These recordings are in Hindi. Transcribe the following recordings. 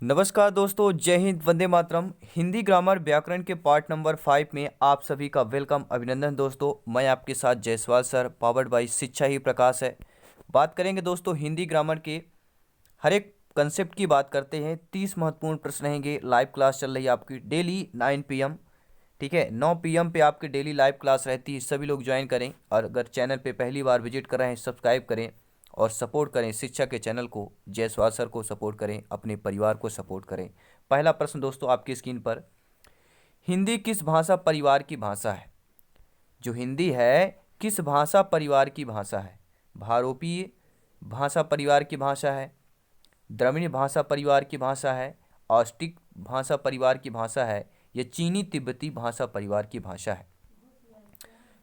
नमस्कार दोस्तों, जय हिंद, वंदे मातरम। हिंदी ग्रामर व्याकरण के पार्ट नंबर 5 में आप सभी का वेलकम, अभिनंदन। दोस्तों मैं आपके साथ जयसवाल सर, पावर्ड बाय शिक्षा ही प्रकाश है। बात करेंगे दोस्तों हिंदी ग्रामर के हर एक कंसेप्ट की बात करते हैं। 30 महत्वपूर्ण प्रश्न रहेंगे। लाइव क्लास चल रही है आपकी डेली 9 PM। ठीक है, 9 PM पे आपकी डेली लाइव क्लास रहती है। सभी लोग ज्वाइन करें, और अगर चैनल पे पहली बार विजिट कर रहे हैं सब्सक्राइब करें और सपोर्ट करें शिक्षा के चैनल को। जयसवाल सर को सपोर्ट करें, अपने परिवार को सपोर्ट करें। पहला प्रश्न दोस्तों आपकी स्क्रीन पर, हिंदी किस भाषा परिवार की भाषा है? जो हिंदी है किस भाषा परिवार की भाषा है? भारोपीय भाषा परिवार की भाषा है, द्रविड़ भाषा परिवार की भाषा है, ऑस्ट्रिक भाषा परिवार की भाषा है, या चीनी तिब्बती भाषा परिवार की भाषा है?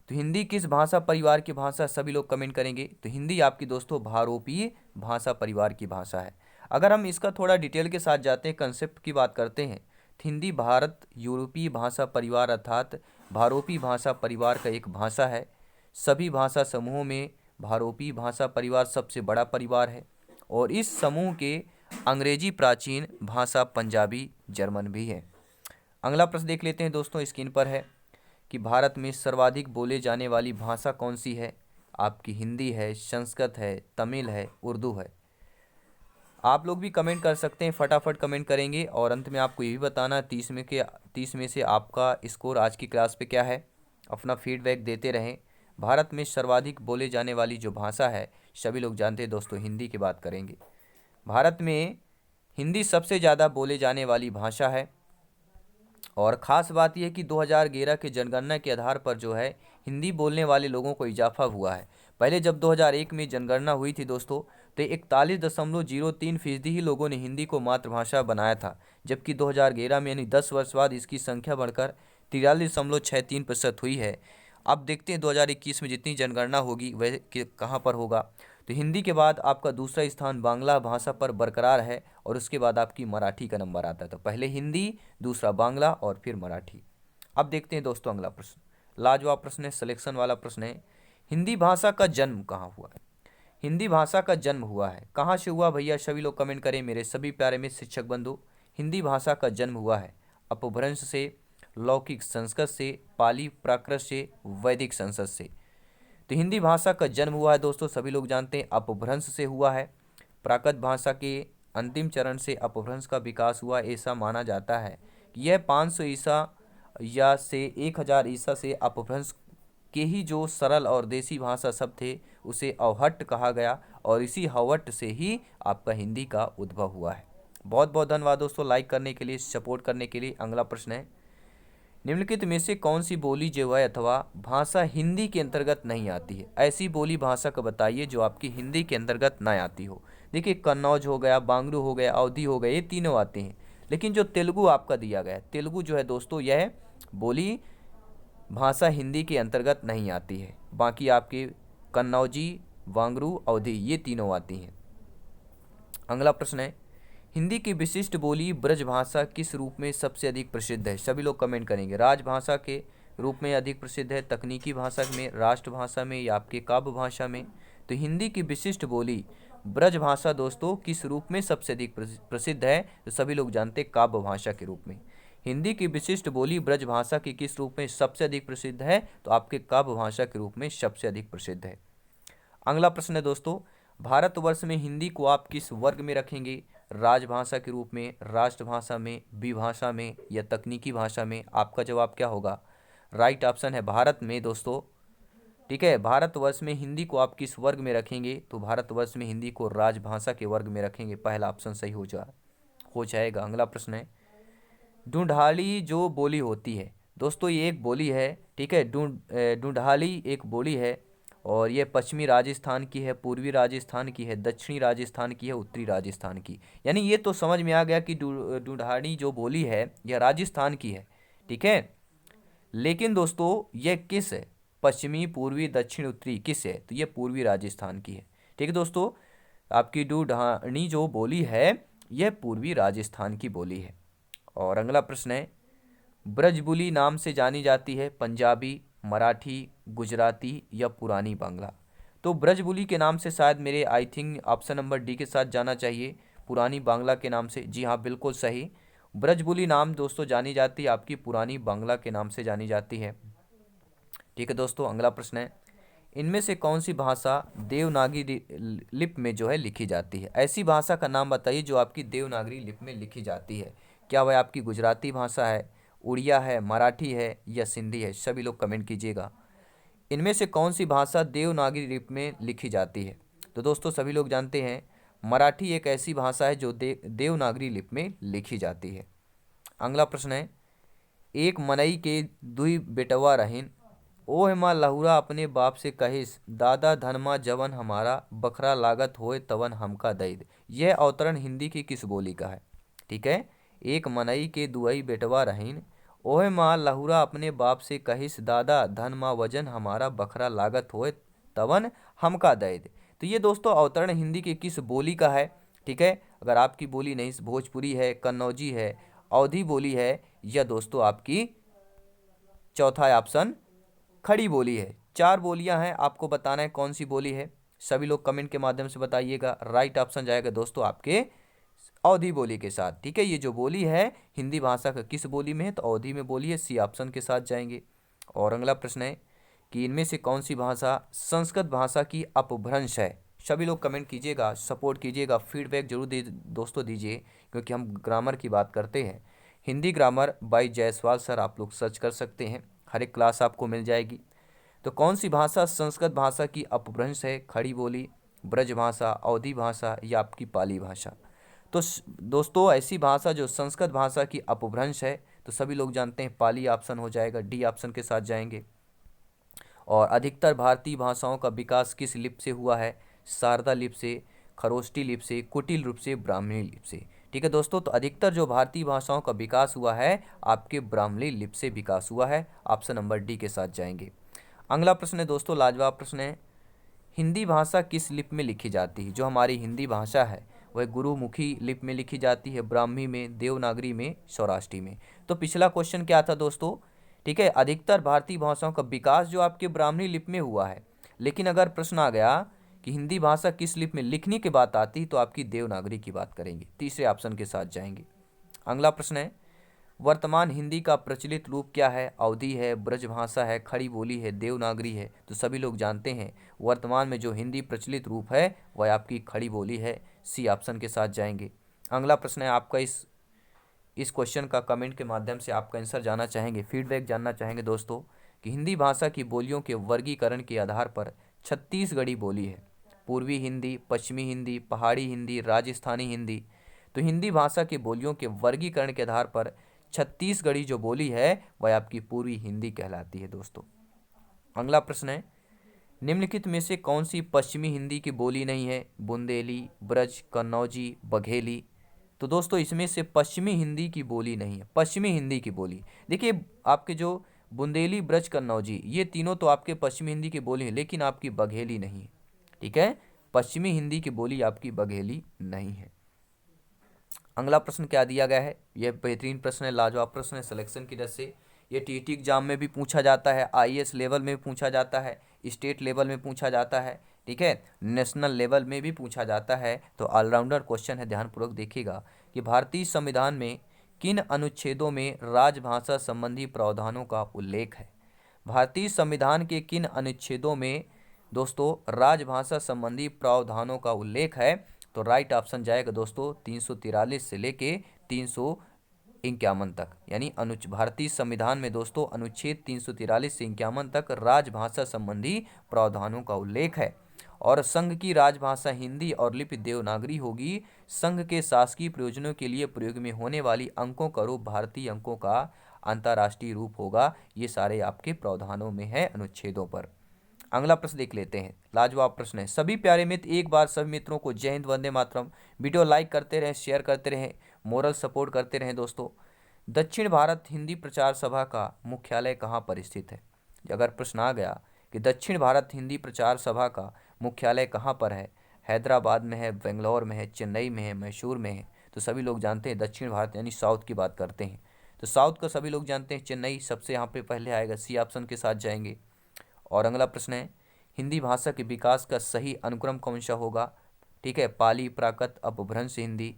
तो हिंदी किस भाषा परिवार की भाषा, सभी लोग कमेंट करेंगे। तो हिंदी आपकी दोस्तों भारोपीय भाषा परिवार की भाषा है। अगर हम इसका थोड़ा डिटेल के साथ जाते हैं, कंसेप्ट की बात करते हैं, तो हिंदी भारत यूरोपीय भाषा परिवार अर्थात भारोपीय भाषा परिवार का एक भाषा है। सभी भाषा समूहों में भारोपीय भाषा परिवार सबसे बड़ा परिवार है, और इस समूह के अंग्रेजी प्राचीन भाषा पंजाबी जर्मन भी है। अगला प्रश्न देख लेते हैं दोस्तों, स्क्रीन पर है कि भारत में सर्वाधिक बोले जाने वाली भाषा कौन सी है? आपकी हिंदी है, संस्कृत है, तमिल है, उर्दू है? आप लोग भी कमेंट कर सकते हैं, फटाफट कमेंट करेंगे। और अंत में आपको ये भी बताना 30 में से आपका स्कोर आज की क्लास पे क्या है। अपना फीडबैक देते रहें। भारत में सर्वाधिक बोले जाने वाली जो भाषा है, सभी लोग जानते हैं दोस्तों, हिंदी की बात करेंगे। भारत में हिंदी सबसे ज़्यादा बोले जाने वाली भाषा है। और ख़ास बात यह है कि 2011 के जनगणना के आधार पर जो है हिंदी बोलने वाले लोगों को इजाफा हुआ है। पहले जब 2001 में जनगणना हुई थी दोस्तों, तो 41.03% ही लोगों ने हिंदी को मातृभाषा बनाया था, जबकि 2011 में यानी 10 वर्ष बाद इसकी संख्या बढ़कर 43.63% हुई है। अब देखते हैं 2021 में जितनी जनगणना होगी वह कहाँ पर होगा। तो हिंदी के बाद आपका दूसरा स्थान बांग्ला भाषा पर बरकरार है, और उसके बाद आपकी मराठी का नंबर आता है। तो पहले हिंदी, दूसरा बांग्ला और फिर मराठी। अब देखते हैं दोस्तों अगला प्रश्न, लाजवाब प्रश्न है, सिलेक्शन वाला प्रश्न है। हिंदी भाषा का जन्म कहाँ हुआ है? हिंदी भाषा का जन्म हुआ है कहाँ से हुआ भैया? सभी लोग कमेंट करें मेरे सभी प्यारे में शिक्षक बंधु। हिंदी भाषा का जन्म हुआ है अपभ्रंश से, लौकिक संस्कृत से, पाली प्राकृत से, वैदिक संस्कृत से। तो हिंदी भाषा का जन्म हुआ है दोस्तों, सभी लोग जानते हैं अपभ्रंश से हुआ है। प्राकृत भाषा के अंतिम चरण से अपभ्रंश का विकास हुआ, ऐसा माना जाता है कि यह 500 ईसा या से 1000 ईसा से अपभ्रंश के ही जो सरल और देसी भाषा शब्द थे उसे अवहट्ट कहा गया, और इसी हवट्ट से ही आपका हिंदी का उद्भव हुआ है। बहुत बहुत धन्यवाद दोस्तों लाइक करने के लिए, सपोर्ट करने के लिए। अगला प्रश्न है, निम्नलिखित में से कौन सी बोली जो है अथवा भाषा हिंदी के अंतर्गत नहीं आती है? ऐसी बोली भाषा को बताइए जो आपकी हिंदी के अंतर्गत ना आती हो। देखिए, कन्नौज हो गया, बांगरू हो गया, अवधी हो गया, ये तीनों आते हैं। लेकिन जो तेलुगु आपका दिया गया है, तेलुगु जो है दोस्तों, यह बोली भाषा हिंदी के अंतर्गत नहीं आती है। बाकी आपके कन्नौजी, वांगरू, अवधी ये तीनों आती हैं। अगला प्रश्न है, हिंदी की विशिष्ट बोली ब्रजभाषा किस रूप में सबसे अधिक प्रसिद्ध है? सभी लोग कमेंट करेंगे। राजभाषा के रूप में अधिक प्रसिद्ध है, तकनीकी भाषा में, राष्ट्रभाषा में, या आपके काव्य भाषा में? तो हिंदी की विशिष्ट बोली ब्रजभाषा दोस्तों किस रूप में सबसे अधिक प्रसिद्ध है? तो सभी लोग जानते हैं काव्य भाषा के रूप में। हिंदी की विशिष्ट बोली ब्रजभाषा की किस रूप में सबसे अधिक प्रसिद्ध है? तो आपके काव्य भाषा के रूप में सबसे अधिक प्रसिद्ध है। अगला प्रश्न है दोस्तों, भारतवर्ष में हिंदी को आप किस वर्ग में रखेंगे? राजभाषा के रूप में, राष्ट्रभाषा में, विभाषा में, या तकनीकी भाषा में? आपका जवाब क्या होगा? राइट ऑप्शन है भारत में दोस्तों। ठीक है, भारतवर्ष में हिंदी को आप किस वर्ग में रखेंगे? तो भारतवर्ष में हिंदी को राजभाषा के वर्ग में रखेंगे। पहला ऑप्शन सही हो जाएगा। अगला प्रश्न है, ढूंढाली जो बोली होती है दोस्तों, ये एक बोली है। ठीक है, ढूंढाली एक बोली है, और ये पश्चिमी राजस्थान की है, पूर्वी राजस्थान की है, दक्षिणी राजस्थान की है, उत्तरी राजस्थान की। यानी ये तो समझ में आ गया कि ढूंढानी जो बोली है यह राजस्थान की है। ठीक है, लेकिन दोस्तों यह किस है? पश्चिमी, पूर्वी, दक्षिण, उत्तरी किस है? तो ये पूर्वी राजस्थान की है। ठीक है दोस्तों, आपकी ढूंढानी जो बोली है यह पूर्वी राजस्थान की बोली है। और अगला प्रश्न है, ब्रजबुली नाम से जानी जाती है पंजाबी, मराठी, गुजराती, या पुरानी बांग्ला? तो ब्रजबुली के नाम से शायद मेरे I think option number D के साथ जाना चाहिए। पुरानी बांग्ला के नाम से। जी हाँ, बिल्कुल सही। ब्रजबुली नाम दोस्तों जानी जाती है आपकी पुरानी बांग्ला के नाम से जानी जाती है। ठीक है दोस्तों, अगला प्रश्न है, इनमें से कौन सी भाषा देवनागरी लिपि में जो है लिखी जाती है? ऐसी भाषा का नाम बताइए जो आपकी देवनागरी लिपि में लिखी जाती है। क्या वह आपकी गुजराती भाषा है, उड़िया है, मराठी है या सिंधी है? सभी लोग कमेंट कीजिएगा। इनमें से कौन सी भाषा देवनागरी लिपि में लिखी जाती है? तो दोस्तों सभी लोग जानते हैं मराठी एक ऐसी भाषा है जो देवनागरी लिपि में लिखी जाती है। अगला प्रश्न है, एक मनई के दुई बेटवा रहीन, ओह माँ लहुरा अपने बाप से कहिस, दादा धनमा जवन हमारा, बखरा लागत होए तवन हमका दईद। यह अवतरण हिंदी की किस बोली का है? ठीक है, एक मनई के दुई बेटवा रहीन, ओह माँ लहुरा अपने बाप से कहिस, दादा धनमा वजन हमारा, बखरा लागत होए तवन हमका दईद। तो ये दोस्तों अवतरण हिंदी की किस बोली का है? ठीक है, अगर आपकी बोली नहीं भोजपुरी है, कन्नौजी है, अवधी बोली है, या दोस्तों आपकी चौथा ऑप्शन खड़ी बोली है। चार बोलियां हैं, आपको बताना है कौन सी बोली है। सभी लोग कमेंट के माध्यम से बताइएगा। राइट ऑप्शन जाएगा दोस्तों आपके अवधी बोली के साथ। ठीक है, ये जो बोली है हिंदी भाषा का किस बोली में है? तो अवधी में बोली है, सी ऑप्शन के साथ जाएंगे। और अगला प्रश्न है कि इनमें से कौन सी भाषा संस्कृत भाषा की अपभ्रंश है? सभी लोग कमेंट कीजिएगा, सपोर्ट कीजिएगा, फीडबैक जरूर दोस्तों दीजिए, क्योंकि हम ग्रामर की बात करते हैं। Hindi grammar bye Jaiswal sir आप लोग सर्च कर सकते हैं, हर एक क्लास आपको मिल जाएगी। तो कौन सी भाषा संस्कृत भाषा की अपभ्रंश है? खड़ी बोली, ब्रज भाषा, अवधी भाषा या आपकी पाली भाषा? तो दोस्तों ऐसी भाषा जो संस्कृत भाषा की अपभ्रंश है, तो सभी लोग जानते हैं पाली ऑप्शन हो जाएगा, डी ऑप्शन के साथ जाएंगे। और अधिकतर भारतीय भाषाओं का विकास किस लिपि से हुआ है? शारदा लिपि से, खरोष्टी लिपि से, कुटिल रूप से, ब्राह्मणी लिपि से। ठीक है दोस्तों, तो अधिकतर जो भारतीय भाषाओं का विकास हुआ है आपके ब्राह्मणी लिपि से विकास हुआ है। ऑप्शन नंबर डी के साथ जाएंगे। अगला प्रश्न है दोस्तों, लाजवाब प्रश्न है, हिंदी भाषा किस लिपि में लिखी जाती है? जो हमारी हिंदी भाषा है वह गुरुमुखी लिपि में लिखी जाती है, ब्राह्मी में, देवनागरी में, सौराष्ट्री में। तो पिछला क्वेश्चन क्या था दोस्तों? ठीक है, अधिकतर भारतीय भाषाओं का विकास जो आपके ब्राह्मणी लिपि में हुआ है, लेकिन अगर प्रश्न आ गया कि हिंदी भाषा किस लिपि में लिखने की बात आती तो आपकी देवनागरी की बात करेंगे, तीसरे ऑप्शन के साथ जाएंगे। अगला प्रश्न है, वर्तमान हिंदी का प्रचलित रूप क्या है? अवधी है, ब्रजभाषा है, खड़ी बोली है, देवनागरी है? तो सभी लोग जानते हैं वर्तमान में जो हिंदी प्रचलित रूप है वह आपकी खड़ी बोली है, सी ऑप्शन के साथ जाएंगे। अगला प्रश्न है आपका, इस क्वेश्चन का कमेंट के माध्यम से आपका आंसर जानना चाहेंगे, फीडबैक जानना चाहेंगे दोस्तों, कि हिंदी भाषा की बोलियों के वर्गीकरण के आधार पर छत्तीसगढ़ी बोली है, पूर्वी हिंदी, पश्चिमी हिंदी, पहाड़ी हिंदी, राजस्थानी हिंदी। तो हिंदी भाषा की बोलियों के वर्गीकरण के आधार पर छत्तीसगढ़ी जो बोली है वह आपकी पूर्वी हिंदी कहलाती है दोस्तों। अगला प्रश्न है, निम्नलिखित में से कौन सी पश्चिमी हिंदी की बोली नहीं है? बुंदेली, ब्रज, कन्नौजी, बघेली? तो दोस्तों इसमें से पश्चिमी हिंदी की बोली नहीं है। पश्चिमी हिंदी की बोली देखिए, आपके जो बुंदेली, ब्रज, कन्नौजी ये तीनों तो आपके पश्चिमी हिंदी की बोली है, लेकिन आपकी बघेली नहीं है। ठीक है, पश्चिमी हिंदी की बोली आपकी बघेली नहीं है। अगला प्रश्न क्या दिया गया है? यह बेहतरीन प्रश्न है, लाजवाब प्रश्न है सिलेक्शन की दृष्टि से। ये टीटी एग्जाम में भी पूछा जाता है, आईएएस लेवल में पूछा जाता है, स्टेट लेवल में पूछा जाता है, ठीक है, नेशनल लेवल में भी पूछा जाता है। तो ऑलराउंडर क्वेश्चन है, ध्यानपूर्वक देखिएगा कि भारतीय संविधान में किन अनुच्छेदों में राजभाषा संबंधी प्रावधानों का उल्लेख है? भारतीय संविधान के किन अनुच्छेदों में दोस्तों राजभाषा संबंधी प्रावधानों का उल्लेख है? तो राइट ऑप्शन जाएगा दोस्तों 343 से लेके 351 तक, यानी भारतीय संविधान में दोस्तों अनुच्छेद 343 से 51 तक राजभाषा संबंधी प्रावधानों का उल्लेख है। और संघ की राजभाषा हिंदी और लिपि देवनागरी होगी। संघ के शासकीय प्रयोजनों के लिए प्रयोग में होने वाली अंकों का रूप भारतीय अंकों का अंतर्राष्ट्रीय रूप होगा। ये सारे आपके प्रावधानों में है, अनुच्छेदों पर। अगला प्रश्न देख लेते हैं, लाजवाब प्रश्न है। सभी प्यारे मित्र एक बार सभी मित्रों को जय हिंद, वंदे मातरम। वीडियो लाइक करते रहें, शेयर करते रहें, मोरल सपोर्ट करते रहें दोस्तों। दक्षिण भारत हिंदी प्रचार सभा का मुख्यालय कहाँ पर स्थित है? अगर प्रश्न आ गया कि दक्षिण भारत हिंदी प्रचार सभा का मुख्यालय कहाँ पर है, हैदराबाद में है, बेंगलोर में है, चेन्नई में है, मैसूर में है? तो सभी लोग जानते हैं दक्षिण भारत यानी साउथ की बात करते हैं, तो साउथ का सभी लोग जानते हैं चेन्नई सबसे यहाँ पे पहले आएगा, सी ऑप्शन के साथ जाएंगे। और अगला प्रश्न है, हिंदी भाषा के विकास का सही अनुक्रम कौन सा होगा? ठीक है, पाली प्राकृत अपभ्रंश हिंदी,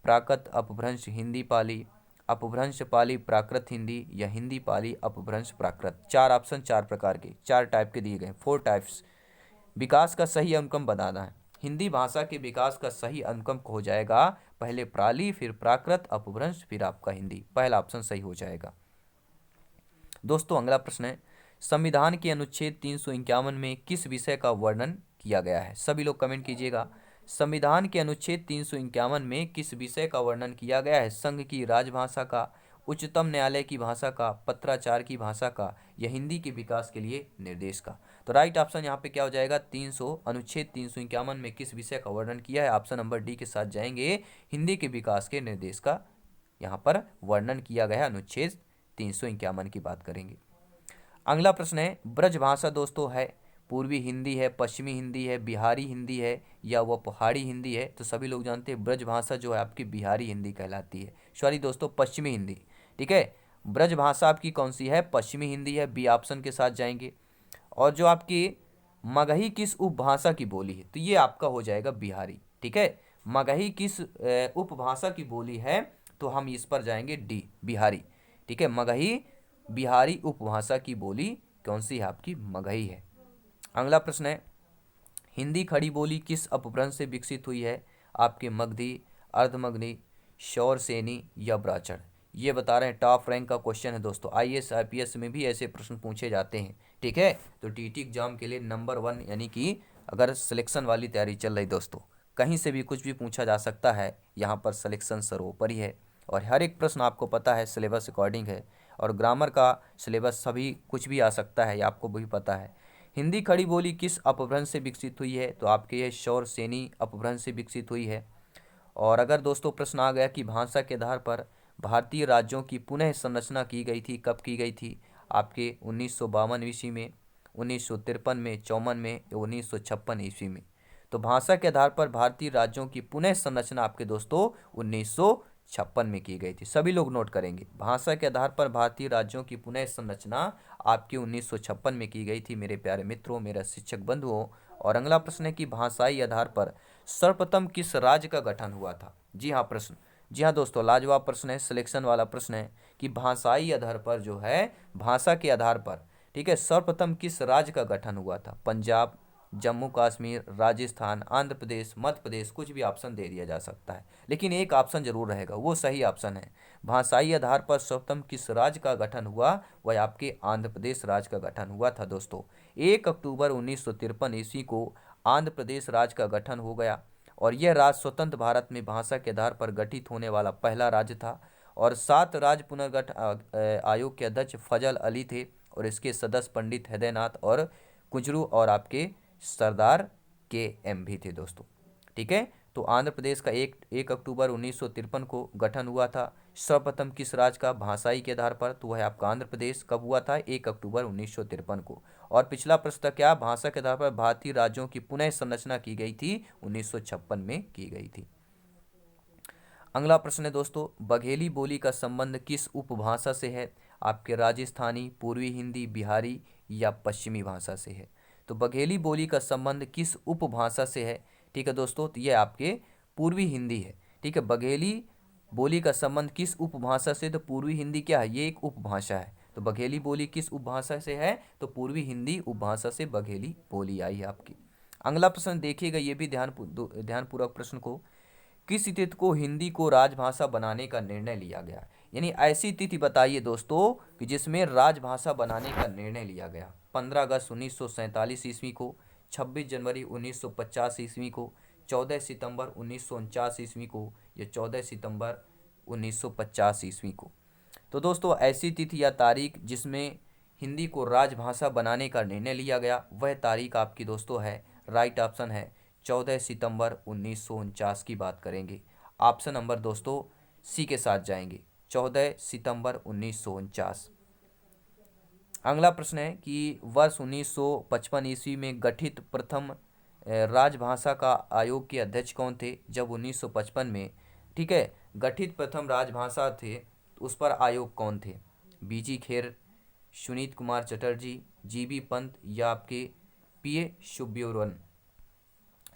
प्राकृत अपभ्रंश हिंदी पाली, अपभ्रंश पाली प्राकृत हिंदी, या हिंदी पाली अपभ्रंश प्राकृत। चार ऑप्शन, चार प्रकार के, चार टाइप के दिए गए, 4 टाइप्स। विकास का सही अनुक्रम बताना है। हिंदी भाषा के विकास का सही अनुक्रम हो जाएगा पहले पाली, फिर प्राकृत, अपभ्रंश, फिर आपका हिंदी। पहला ऑप्शन सही हो जाएगा। दोस्तों अगला प्रश्न है, संविधान के अनुच्छेद 351 में किस विषय का वर्णन किया गया है? सभी लोग कमेंट कीजिएगा। संविधान के अनुच्छेद 351 में किस विषय का वर्णन किया गया है? संघ की राजभाषा का, उच्चतम न्यायालय की भाषा का, पत्राचार की भाषा का, या हिंदी के विकास के लिए निर्देश का? तो राइट ऑप्शन यहाँ पे क्या हो जाएगा? अनुच्छेद 351 में किस विषय का वर्णन किया है? ऑप्शन नंबर डी के साथ जाएंगे, हिंदी के विकास के निर्देश का यहाँ पर वर्णन किया गया है। अनुच्छेद 351 की बात करेंगे। अगला प्रश्न है, ब्रजभाषा दोस्तों है पूर्वी हिंदी है, पश्चिमी हिंदी है, बिहारी हिंदी है, या वह पहाड़ी हिंदी है? तो सभी लोग जानते हैं ब्रजभाषा जो है आपकी बिहारी हिंदी कहलाती है। सॉरी दोस्तों, पश्चिमी हिंदी। ठीक है, ब्रजभाषा आपकी कौन सी है? पश्चिमी हिंदी है, बी ऑप्शन के साथ जाएंगे। और जो आपकी मगही किस उपभाषा की बोली है? तो ये आपका हो जाएगा बिहारी। ठीक है, मगही किस उपभाषा की बोली है? तो हम इस पर जाएंगे डी, बिहारी। ठीक है, मगही बिहारी उपभाषा की बोली कौन सी है? आपकी मगही है। अगला प्रश्न है, हिंदी खड़ी बोली किस अपभ्रंश से विकसित हुई है? आपके मगधी, अर्धमगधी, शौरसेनी, या ब्राह्मण? ये बता रहे हैं, टॉप रैंक का क्वेश्चन है दोस्तों। आईएएस आईपीएस में भी ऐसे प्रश्न पूछे जाते हैं। ठीक है, तो टीटी एग्जाम के लिए नंबर 1, यानी कि अगर सिलेक्शन वाली तैयारी चल रही दोस्तों, कहीं से भी कुछ भी पूछा जा सकता है, यहाँ पर सिलेक्शन सर्वोपरि है। और हर एक प्रश्न आपको पता है सिलेबस अकॉर्डिंग है, और ग्रामर का सिलेबस सभी कुछ भी आ सकता है, ये आपको भी पता है। हिंदी खड़ी बोली किस अपभ्रंश से विकसित हुई है? तो आपके ये शौरसेनी अपभ्रंश से विकसित हुई है। और अगर दोस्तों प्रश्न आ गया कि भाषा के आधार पर भारतीय राज्यों की पुनः संरचना की गई थी, कब की गई थी? आपके 1952 ईस्वी में, 1953 में, 54 में, 1956 ईस्वी में। तो भाषा के आधार पर भारतीय राज्यों की पुनः संरचना आपके दोस्तों 1956 में की गई थी। सभी लोग नोट करेंगे, भाषा के आधार पर भारतीय राज्यों की पुनः संरचना आपकी 1956 में की गई थी मेरे प्यारे मित्रों, मेरे शिक्षक बंधुओं। और अगला प्रश्न है कि भाषाई आधार पर सर्वप्रथम किस राज्य का गठन हुआ था? जी हाँ प्रश्न, जी हाँ दोस्तों, लाजवाब प्रश्न है, सिलेक्शन वाला प्रश्न है कि भाषाई आधार पर जो है, भाषा के आधार पर, ठीक है, सर्वप्रथम किस राज्य का गठन हुआ था? पंजाब, जम्मू कश्मीर, राजस्थान, आंध्र प्रदेश, मध्य प्रदेश, कुछ भी ऑप्शन दे दिया जा सकता है, लेकिन एक ऑप्शन जरूर रहेगा, वो सही ऑप्शन है। भाषाई आधार पर सर्वप्रथम किस राज्य का गठन हुआ? वह आपके आंध्र प्रदेश राज्य का गठन हुआ था दोस्तों। 1 अक्टूबर 1953 ईस्वी को आंध्र प्रदेश राज्य का गठन हो गया, और यह राज्य स्वतंत्र भारत में भाषा के आधार पर गठित होने वाला पहला राज्य था। और 7 राज्य पुनर्गठन आयोग के अध्यक्ष फजल अली थे, और इसके सदस्य पंडित हृदयनाथ और कुंजरू और आपके सरदार के एम भी थे दोस्तों। ठीक है, तो आंध्र प्रदेश का 1 अक्टूबर 1953 को गठन हुआ था। सर्वप्रथम किस राज्य का? भाषाई के आधार पर, तो वह आपका आंध्र प्रदेश। कब हुआ था? 1 अक्टूबर 1953 को। और पिछला प्रश्न था क्या? भाषा के आधार पर भारतीय राज्यों की पुनः संरचना की गई थी 1956 में की गई थी। अगला प्रश्न है दोस्तों, बघेली बोली का संबंध किस उपभाषा से है? आपके राजस्थानी, पूर्वी हिंदी, बिहारी, या पश्चिमी भाषा से है? तो बघेली बोली का संबंध किस उपभाषा से है? ठीक है दोस्तों, तो ये आपके पूर्वी हिंदी है। ठीक है, बघेली बोली का संबंध किस उपभाषा से? तो पूर्वी हिंदी क्या है? ये एक उपभाषा है। तो बघेली बोली किस उपभाषा से है? तो पूर्वी हिंदी उपभाषा से बघेली बोली आई है आपकी। अगला प्रश्न देखिएगा, ये भी ध्यानपूर्वक प्रश्न को, किस तिथि को हिंदी को राजभाषा बनाने का निर्णय लिया गया? यानी ऐसी तिथि बताइए दोस्तों कि जिसमें राजभाषा बनाने का निर्णय लिया गया। 15 अगस्त 1947 ईस्वी को, 26 जनवरी 1950 ईस्वी को, 14 सितंबर 1949 ईस्वी को, या 14 सितंबर 1950 ईस्वी को? तो दोस्तों ऐसी तिथि या तारीख जिसमें हिंदी को राजभाषा बनाने का निर्णय लिया गया, वह तारीख आपकी दोस्तों है, राइट ऑप्शन है 14 सितंबर 1949 की बात करेंगे। ऑप्शन नंबर दोस्तों सी के साथ जाएंगे, 14 सितंबर 1949। अगला प्रश्न है कि वर्ष 1955 ईस्वी में गठित प्रथम राजभाषा का आयोग के अध्यक्ष कौन थे? जब 1955 में, ठीक है, गठित प्रथम राजभाषा थे, तो उस पर आयोग कौन थे? बीजी खेर, सुनीत कुमार चटर्जी, जीबी पंत, या आपके पीए सुब्बुरन?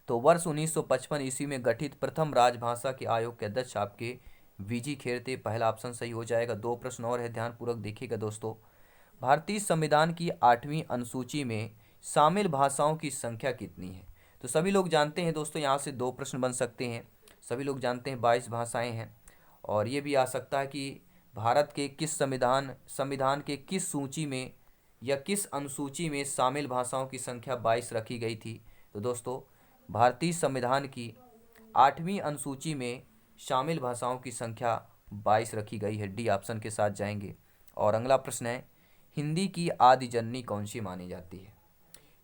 तो वर्ष 1955 ईस्वी में गठित प्रथम राजभाषा के आयोग के अध्यक्ष आपके वीजी खेर थे। पहला ऑप्शन सही हो जाएगा। दो प्रश्न और है, ध्यानपूर्वक देखिएगा दोस्तों। भारतीय संविधान की 8वीं अनुसूची में शामिल भाषाओं की संख्या कितनी है? तो सभी लोग जानते हैं दोस्तों, यहाँ से दो प्रश्न बन सकते हैं। सभी लोग जानते हैं 22 भाषाएं हैं। और ये भी आ सकता है कि भारत के किस संविधान के किस सूची में या किस अनुसूची में शामिल भाषाओं की संख्या 22 रखी गई थी। तो दोस्तों भारतीय संविधान की 8वीं अनुसूची में शामिल भाषाओं की संख्या 22 रखी गई है। डी ऑप्शन के साथ जाएंगे। और अगला प्रश्न है, हिंदी की आदि जननी कौन सी मानी जाती है?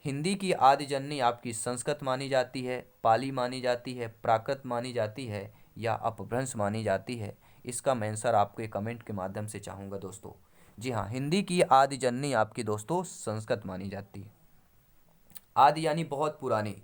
हिंदी की आदि जननी आपकी संस्कृत मानी जाती है, पाली मानी जाती है, प्राकृत मानी जाती है या अपभ्रंश मानी जाती है? इसका मैं आंसर आपको एक कमेंट के माध्यम से चाहूँगा दोस्तों। जी हाँ, हिंदी की आदि जननी आपकी दोस्तों संस्कृत मानी जाती है। आदि यानी बहुत पुरानी,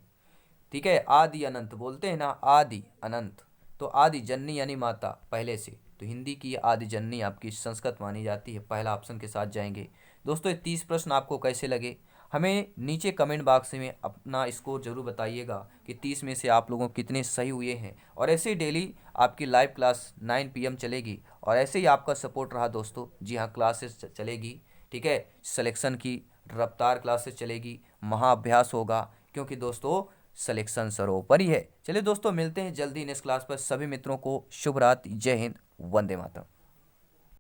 ठीक है, आदि अनंत बोलते हैं ना, आदि अनंत। तो आदि जननी यानी माता पहले से, तो हिंदी की आदि जननी आपकी संस्कृत मानी जाती है। पहला ऑप्शन के साथ जाएंगे। दोस्तों ये 30 प्रश्न आपको कैसे लगे, हमें नीचे कमेंट बॉक्स में अपना स्कोर जरूर बताइएगा कि 30 में से आप लोगों कितने सही हुए हैं। और ऐसे ही डेली आपकी लाइव क्लास 9 PM चलेगी और ऐसे ही आपका सपोर्ट रहा दोस्तों। जी हाँ, क्लासेस चलेगी, ठीक है, सिलेक्शन की रफ्तार क्लासेस चलेगी, महाअभ्यास होगा, क्योंकि दोस्तों सिलेक्शन सर्वोपरि है। चलिए दोस्तों, मिलते हैं जल्दी नेक्स्ट क्लास पर। सभी मित्रों को शुभ रात्रि, जय हिंद, वंदे मातरम।